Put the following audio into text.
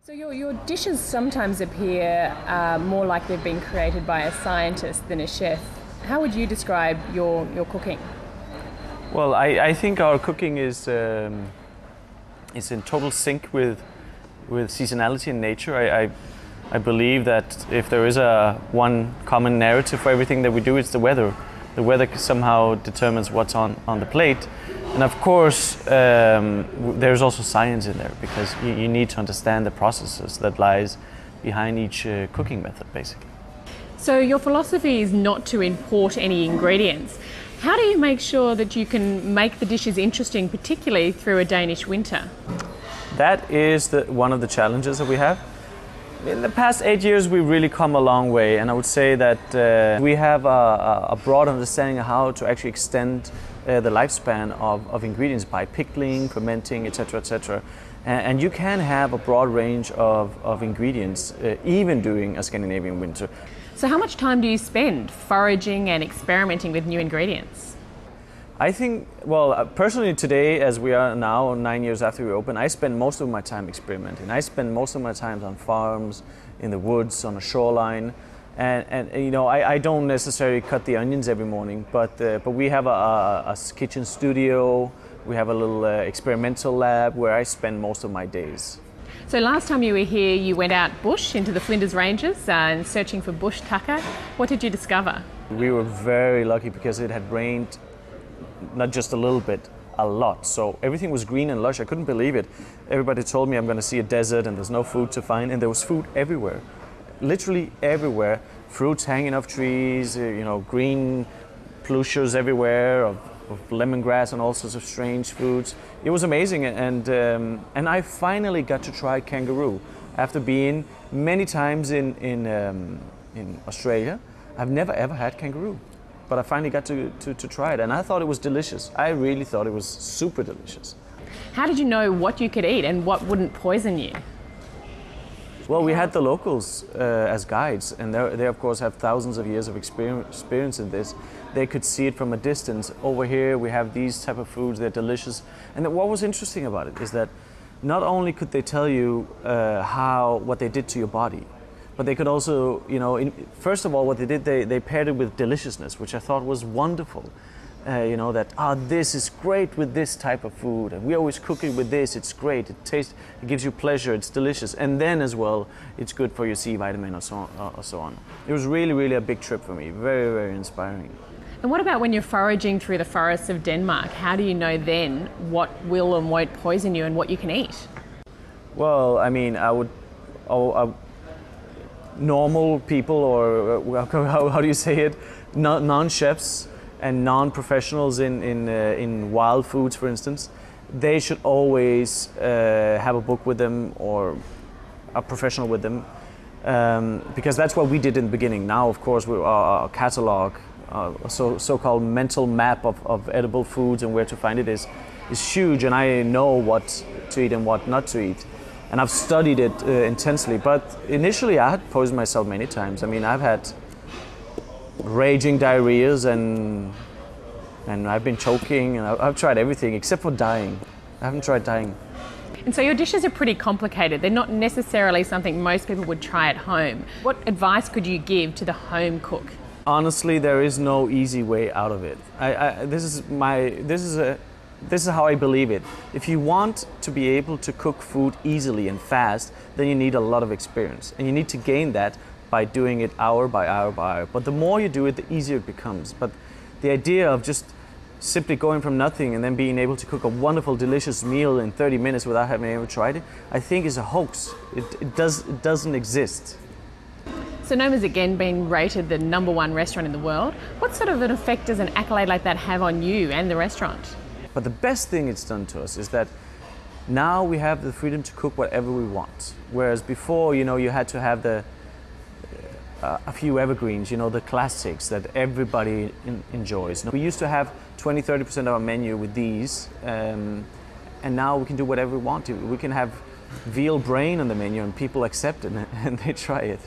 So your dishes sometimes appear more like they've been created by a scientist than a chef. How would you describe your cooking? Well, I think our cooking is in total sync with seasonality and nature. I believe that if there is one common narrative for everything that we do, it's the weather. The weather somehow determines what's on the plate. And of course, there's also science in there because you need to understand the processes that lies behind each cooking method, basically. So your philosophy is not to import any ingredients. How do you make sure that you can make the dishes interesting, particularly through a Danish winter? That is one of the challenges that we have. In the past 8 years, we've really come a long way, and I would say that we have a broad understanding of how to actually extend the lifespan of ingredients by pickling, fermenting, etc., etc. And you can have a broad range of ingredients even during a Scandinavian winter. So how much time do you spend foraging and experimenting with new ingredients? I think, well, personally today, as we are now 9 years after we open, I spend most of my time experimenting. I spend most of my time on farms, in the woods, on a shoreline. And you know, I don't necessarily cut the onions every morning, but we have a kitchen studio, we have a little experimental lab where I spend most of my days. So last time you were here, you went out bush into the Flinders Ranges and searching for bush tucker. What did you discover? We were very lucky because it had rained not just a little bit, a lot. So everything was green and lush. I couldn't believe it. Everybody told me I'm going to see a desert and there's no food to find, and there was food everywhere. Literally everywhere. Fruits hanging off trees, you know, green plushers everywhere of lemongrass and all sorts of strange foods. It was amazing, and I finally got to try kangaroo after being many times in Australia. I've never ever had kangaroo, but I finally got to try it, and I thought it was delicious. I really thought it was super delicious. How did you know what you could eat and what wouldn't poison you? Well, we had the locals as guides, and they of course have thousands of years of experience in this. They could see it from a distance. Over here we have these type of foods, they're delicious. And what was interesting about it is that not only could they tell you what they did to your body, but they could also, you know, first of all, what they did, they paired it with deliciousness, which I thought was wonderful. You know, that this is great with this type of food, and we always cook it with this. It's great. It tastes. It gives you pleasure. It's delicious, and then as well, it's good for your C vitamin or so on. It was really, really a big trip for me. Very, very inspiring. And what about when you're foraging through the forests of Denmark? How do you know then what will and won't poison you and what you can eat? Well, I mean, normal people, or how do you say it? Non-chefs. And non-professionals in wild foods, for instance, they should always have a book with them or a professional with them, because that's what we did in the beginning. Now, of course, our catalog, so-called mental map of edible foods and where to find it is huge, and I know what to eat and what not to eat. And I've studied it intensely, but initially I had poisoned myself many times. I mean, I've had raging diarrheas, and I've been choking, and I've tried everything except for dying. I haven't tried dying. And so your dishes are pretty complicated. They're not necessarily something most people would try at home. What advice could you give to the home cook? Honestly, there is no easy way out of it. This is how I believe it. If you want to be able to cook food easily and fast, then you need a lot of experience, and you need to gain that by doing it hour by hour by hour. But the more you do it, the easier it becomes. But the idea of just simply going from nothing and then being able to cook a wonderful, delicious meal in 30 minutes without having ever tried it, I think is a hoax. It doesn't exist. So Noma's again been rated the #1 restaurant in the world. What sort of an effect does an accolade like that have on you and the restaurant? But the best thing it's done to us is that now we have the freedom to cook whatever we want. Whereas before, you know, you had to have a few evergreens, you know, the classics that everybody enjoys. We used to have 20–30% of our menu with these, and now we can do whatever we want to. We can have veal brain on the menu and people accept it and they try it.